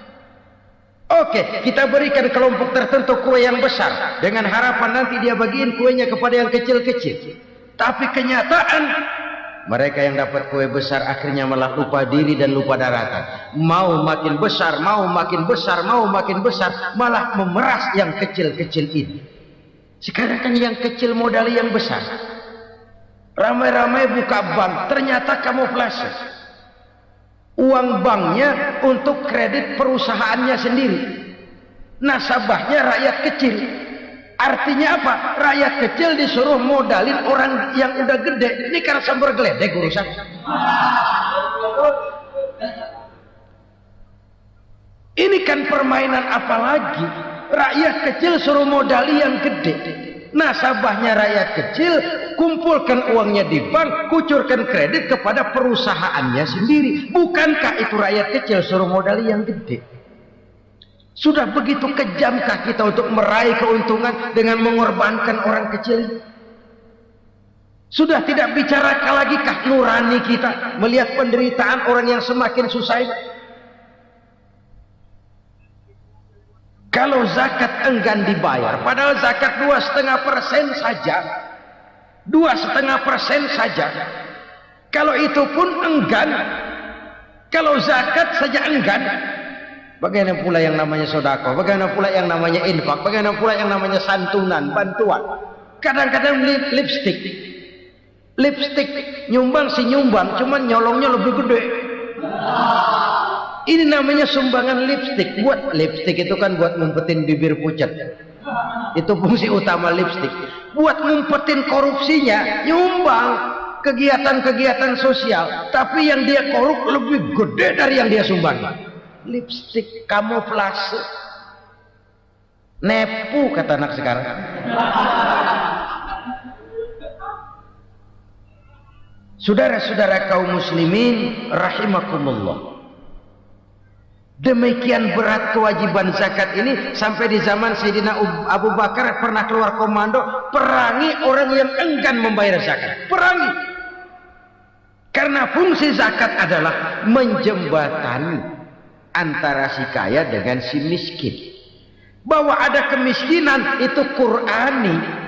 Oke, kita berikan kelompok tertentu kue yang besar dengan harapan nanti dia bagiin kuenya kepada yang kecil-kecil. Tapi kenyataan mereka yang dapat kue besar akhirnya malah lupa diri dan lupa daratan. Mau makin besar, malah memeras yang kecil-kecil ini. Sekarang kan yang kecil modali yang besar. Ramai-ramai buka bank, ternyata kamuflase. Uang banknya untuk kredit perusahaannya sendiri. Nasabahnya rakyat kecil. Artinya apa? Rakyat kecil disuruh modalin orang yang udah gede. Ini karena sambar geledek urusan. Ini kan permainan apa lagi? Rakyat kecil suruh modali yang gede. Nasabahnya rakyat kecil, kumpulkan uangnya di bank, kucurkan kredit kepada perusahaannya sendiri. Bukankah itu rakyat kecil suruh modali yang gede? Sudah begitu kejamkah kita untuk meraih keuntungan dengan mengorbankan orang kecil? Sudah tidak bicara lagi kah nurani kita melihat penderitaan orang yang semakin susah ini? Kalau zakat enggan dibayar, padahal zakat 2,5% saja, 2,5% saja. Kalau itu pun enggan, kalau zakat saja enggan, bagaimana pula yang namanya sedekah? Bagaimana pula yang namanya infak? Bagaimana pula yang namanya santunan, bantuan? Kadang-kadang lipstick nyumbang si nyumbang, cuman nyolongnya lebih gede. Ini namanya sumbangan lipstick. Buat lipstick itu kan buat ngumpetin bibir pucat. Itu fungsi utama lipstick. Buat ngumpetin korupsinya, nyumbang kegiatan-kegiatan sosial. Tapi yang dia korup lebih gede dari yang dia sumbang. Lipstick kamuflase. Nepu kata anak sekarang. Saudara-saudara kaum muslimin rahimakumullah. Demikian berat kewajiban zakat ini sampai di zaman Sayyidina Abu Bakar pernah keluar komando perangi orang yang enggan membayar zakat. Perangi. Karena fungsi zakat adalah menjembatani antara si kaya dengan si miskin. Bahwa ada kemiskinan itu Qur'ani.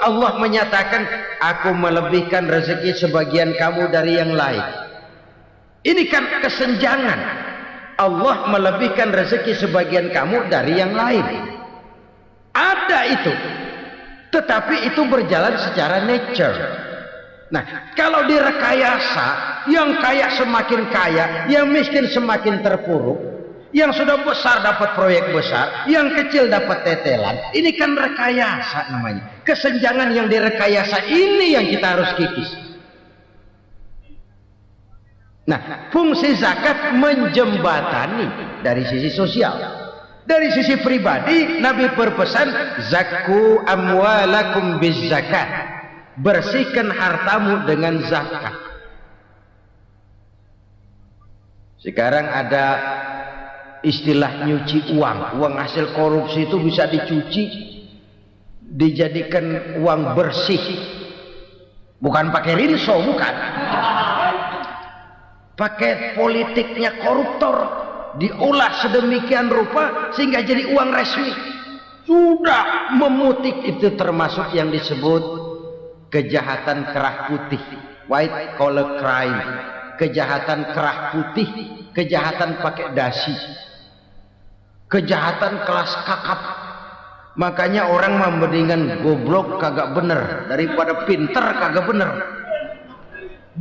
Allah menyatakan, aku melebihkan rezeki sebagian kamu dari yang lain. Ini kan kesenjangan. Allah melebihkan rezeki sebagian kamu dari yang lain. Ada itu. Tetapi itu berjalan secara nature. Nah, kalau direkayasa, yang kaya semakin kaya, yang miskin semakin terpuruk, yang sudah besar dapat proyek besar, yang kecil dapat tetelan. Ini kan rekayasa namanya. Kesenjangan yang direkayasa ini yang kita harus kikis. Nah, fungsi zakat menjembatani dari sisi sosial. Dari sisi pribadi, Nabi berpesan, zakku amwalakum biz zakat. Bersihkan hartamu dengan zakat. Sekarang ada istilah nyuci uang. Uang hasil korupsi itu bisa dicuci, dijadikan uang bersih. Bukan pakai rinso, bukan. paket politiknya koruptor, diolah sedemikian rupa sehingga jadi uang resmi. Sudah memutik, itu termasuk yang disebut kejahatan kerah putih, white collar crime, kejahatan kerah putih, kejahatan pakai dasi, kejahatan kelas kakap. Makanya orang mendingan goblok kagak bener daripada pinter kagak bener.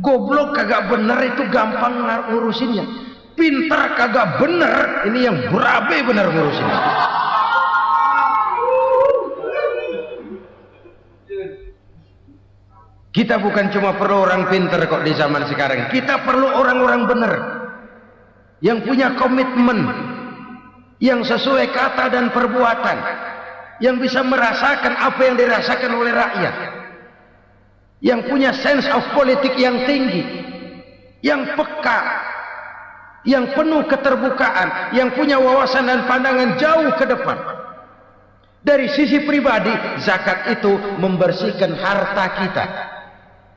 Goblok kagak bener itu gampang ngurusinnya, pinter kagak bener ini yang berabe bener ngurusinnya. Kita bukan cuma perlu orang pinter kok di zaman sekarang, kita perlu orang-orang bener yang punya komitmen, yang sesuai kata dan perbuatan, yang bisa merasakan apa yang dirasakan oleh rakyat, yang punya sense of politik yang tinggi, yang peka, yang penuh keterbukaan, yang punya wawasan dan pandangan jauh ke depan. Dari sisi pribadi, zakat itu membersihkan harta kita.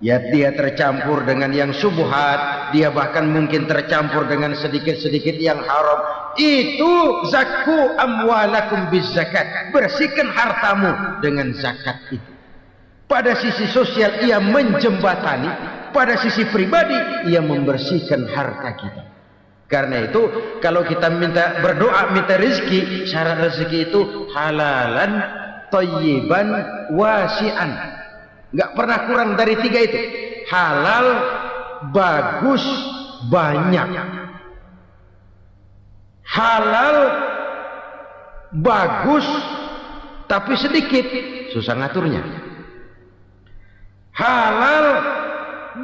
Ya, dia tercampur dengan yang syubhat, dia bahkan mungkin tercampur dengan sedikit-sedikit yang haram. Itu zakku amwalakum bizakat, bersihkan hartamu dengan zakat itu. Pada sisi sosial ia menjembatani, pada sisi pribadi ia membersihkan harta kita. Karena itu kalau kita minta berdoa minta rezeki, syarat rezeki itu halalan thayyiban wasi'an. Nggak pernah kurang dari 3 itu. Halal, bagus, banyak. Halal, bagus, tapi sedikit, susah ngaturnya. Halal,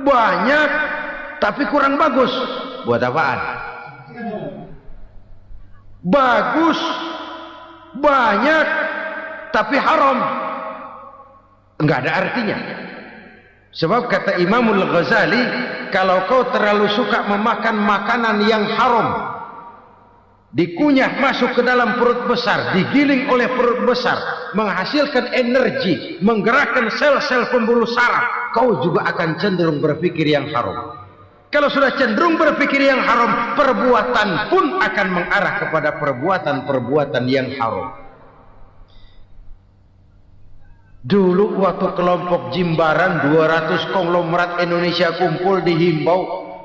banyak, tapi kurang bagus, buat apaan? Bagus, banyak, tapi haram, enggak ada artinya. Sebab kata Imamul Ghazali, kalau kau terlalu suka memakan makanan yang haram, dikunyah masuk ke dalam perut besar, digiling oleh perut besar, menghasilkan energi, menggerakkan sel-sel pembuluh saraf, kau juga akan cenderung berpikir yang haram. Kalau sudah cenderung berpikir yang haram, perbuatan pun akan mengarah kepada perbuatan-perbuatan yang haram. Dulu waktu kelompok Jimbaran 200 konglomerat Indonesia kumpul, dihimbau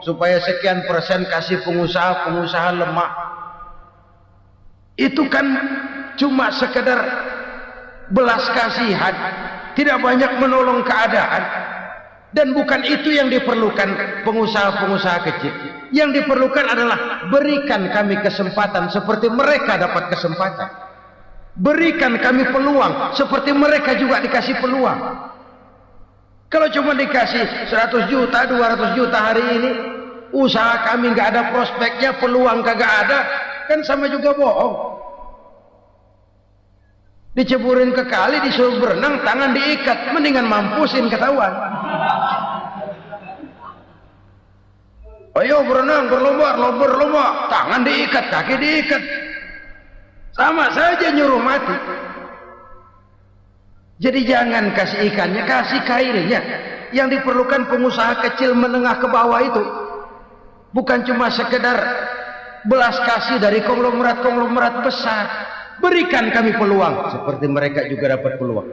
supaya sekian persen kasih pengusaha lemah. Itu kan cuma sekedar belas kasihan, tidak banyak menolong keadaan. Dan bukan itu yang diperlukan pengusaha-pengusaha kecil. Yang diperlukan adalah berikan kami kesempatan seperti mereka dapat kesempatan. Berikan kami peluang seperti mereka juga dikasih peluang. Kalau cuma dikasih 100 juta, 200 juta hari ini, usaha kami nggak ada prospeknya, peluang kagak ada, kan sama juga bohong. Diceburin ke kali, disuruh berenang, tangan diikat, mendingan mampusin ketahuan. Ayo berenang, berlomba, tangan diikat, kaki diikat, sama saja nyuruh mati. Jadi jangan kasih ikannya, kasih kailnya. Yang diperlukan pengusaha kecil menengah ke bawah itu bukan cuma sekedar belas kasih dari konglomerat-konglomerat besar. Berikan kami peluang seperti mereka juga dapat peluang.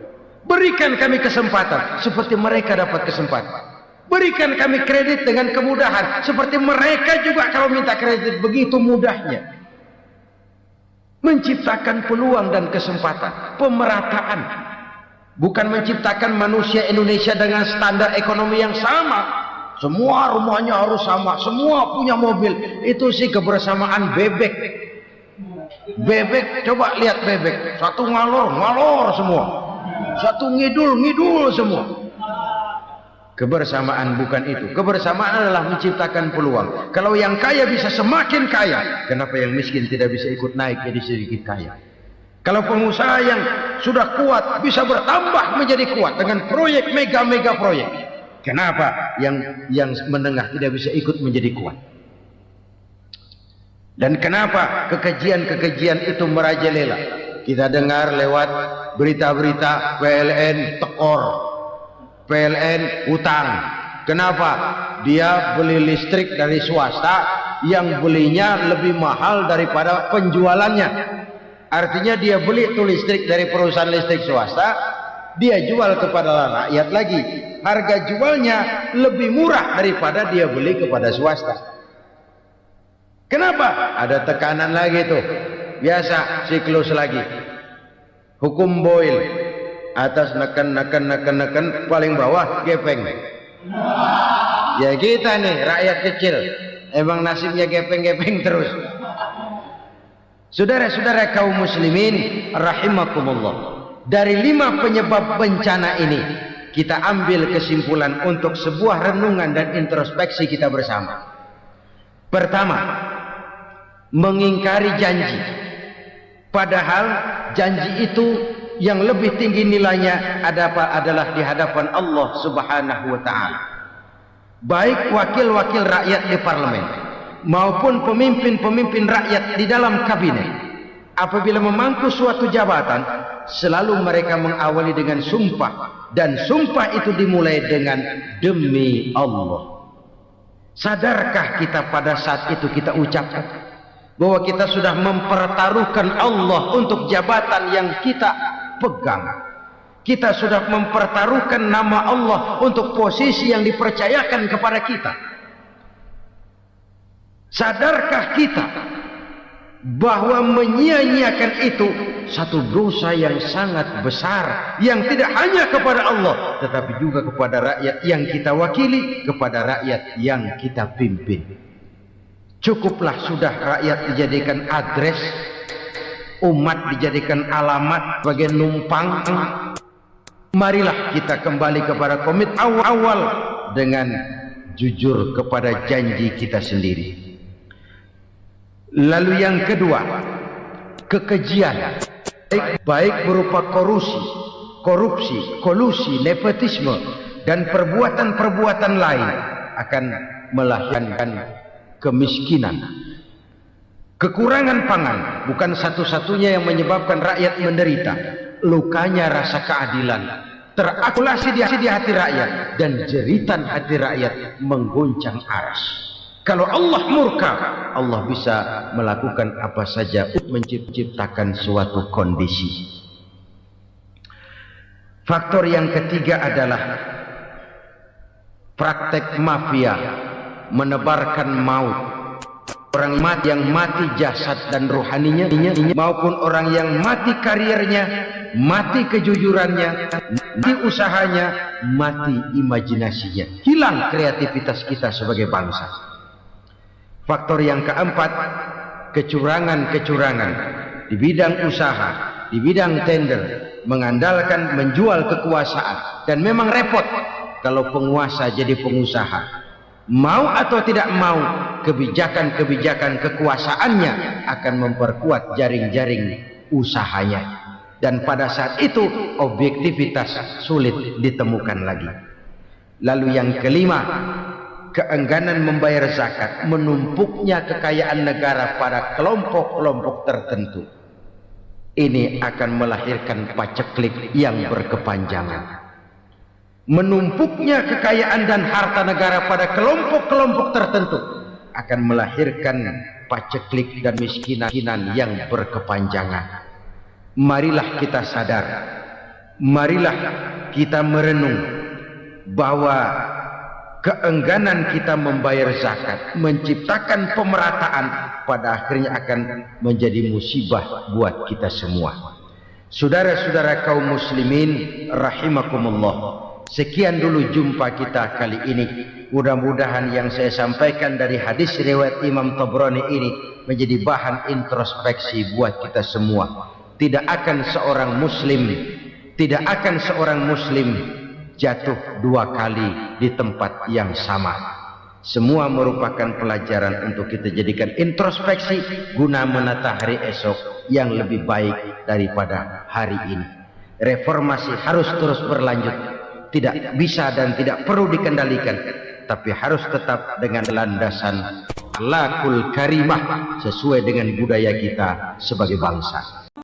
Berikan kami kesempatan seperti mereka dapat kesempatan. Berikan kami kredit dengan kemudahan seperti mereka juga kalau minta kredit begitu mudahnya. Menciptakan peluang dan kesempatan, pemerataan. Bukan menciptakan manusia Indonesia dengan standar ekonomi yang sama. Semua rumahnya harus sama, semua punya mobil. Itu sih kebersamaan bebek. Bebek, coba lihat bebek. Satu ngalor semua. Satu ngidul semua. Kebersamaan bukan itu. Kebersamaan adalah menciptakan peluang. Kalau yang kaya bisa semakin kaya, kenapa yang miskin tidak bisa ikut naik jadi sedikit kaya? Kalau pengusaha yang sudah kuat bisa bertambah menjadi kuat dengan proyek mega proyek, kenapa yang menengah tidak bisa ikut menjadi kuat? Dan kenapa kekejian itu merajalela? Kita dengar lewat berita-berita PLN tekor, PLN utang, Kenapa? Dia beli listrik dari swasta yang belinya lebih mahal daripada penjualannya. Artinya dia beli itu listrik dari perusahaan listrik swasta, dia jual kepada rakyat lagi. Harga jualnya lebih murah daripada dia beli kepada swasta. Kenapa? Ada tekanan lagi tuh. Biasa siklus lagi. Hukum Boyle. Atas neken paling bawah gepeng. Ya kita nih rakyat kecil. Emang nasibnya gepeng-gepeng terus. Saudara-saudara kaum muslimin rahimakumullah. Dari 5 penyebab bencana ini, kita ambil kesimpulan untuk sebuah renungan dan introspeksi kita bersama. Pertama, mengingkari janji. Padahal janji itu yang lebih tinggi nilainya adalah di hadapan Allah Subhanahu wa taala. Baik wakil-wakil rakyat di parlemen maupun pemimpin-pemimpin rakyat di dalam kabinet, apabila memangku suatu jabatan, selalu mereka mengawali dengan sumpah, dan sumpah itu dimulai dengan demi Allah. Sadarkah kita pada saat itu kita ucapkan bahwa kita sudah mempertaruhkan Allah untuk jabatan yang kita pegang? Kita sudah mempertaruhkan nama Allah untuk posisi yang dipercayakan kepada kita. Sadarkah kita bahwa menyia-nyiakan itu satu dosa yang sangat besar, yang tidak hanya kepada Allah tetapi juga kepada rakyat yang kita wakili, kepada rakyat yang kita pimpin. Cukuplah sudah rakyat dijadikan adres, umat dijadikan alamat sebagai numpang. Marilah kita kembali kepada komit awal dengan jujur kepada janji kita sendiri. Lalu yang kedua, kekejian, baik berupa korupsi, kolusi, nepotisme, dan perbuatan-perbuatan lain akan melahirkan kemiskinan. Kekurangan pangan bukan satu-satunya yang menyebabkan rakyat menderita. Lukanya rasa keadilan terakumulasi di hati rakyat, dan jeritan hati rakyat mengguncang aras. Kalau Allah murka, Allah bisa melakukan apa saja untuk menciptakan suatu kondisi. Faktor yang ketiga adalah praktek mafia menebarkan maut. Orang yang mati jasad dan rohaninya, maupun orang yang mati karirnya, mati kejujurannya, mati usahanya, mati imajinasinya. Hilang kreativitas kita sebagai bangsa. Faktor yang keempat, kecurangan-kecurangan di bidang usaha, di bidang tender, mengandalkan menjual kekuasaan. Dan memang repot kalau penguasa jadi pengusaha. Mau atau tidak mau, kebijakan-kebijakan kekuasaannya akan memperkuat jaring-jaring usahanya. Dan pada saat itu objektivitas sulit ditemukan lagi. Lalu yang kelima, keengganan membayar zakat, menumpuknya kekayaan negara pada kelompok-kelompok tertentu. Ini akan melahirkan paceklik yang berkepanjangan. Menumpuknya kekayaan dan harta negara pada kelompok-kelompok tertentu akan melahirkan paceklik dan miskinan yang berkepanjangan. Marilah kita sadar, marilah kita merenung bahwa keengganan kita membayar zakat, menciptakan pemerataan, pada akhirnya akan menjadi musibah buat kita semua. Saudara-saudara kaum muslimin rahimakumullah, sekian dulu jumpa kita kali ini. Mudah-mudahan yang saya sampaikan dari hadis riwayat Imam Tabrani ini menjadi bahan introspeksi buat kita semua. Tidak akan seorang muslim jatuh 2 kali di tempat yang sama. Semua merupakan pelajaran untuk kita jadikan introspeksi guna menata hari esok yang lebih baik daripada hari ini. Reformasi harus terus berlanjut, tidak bisa dan tidak perlu dikendalikan, tapi harus tetap dengan landasan akhlakul karimah sesuai dengan budaya kita sebagai bangsa.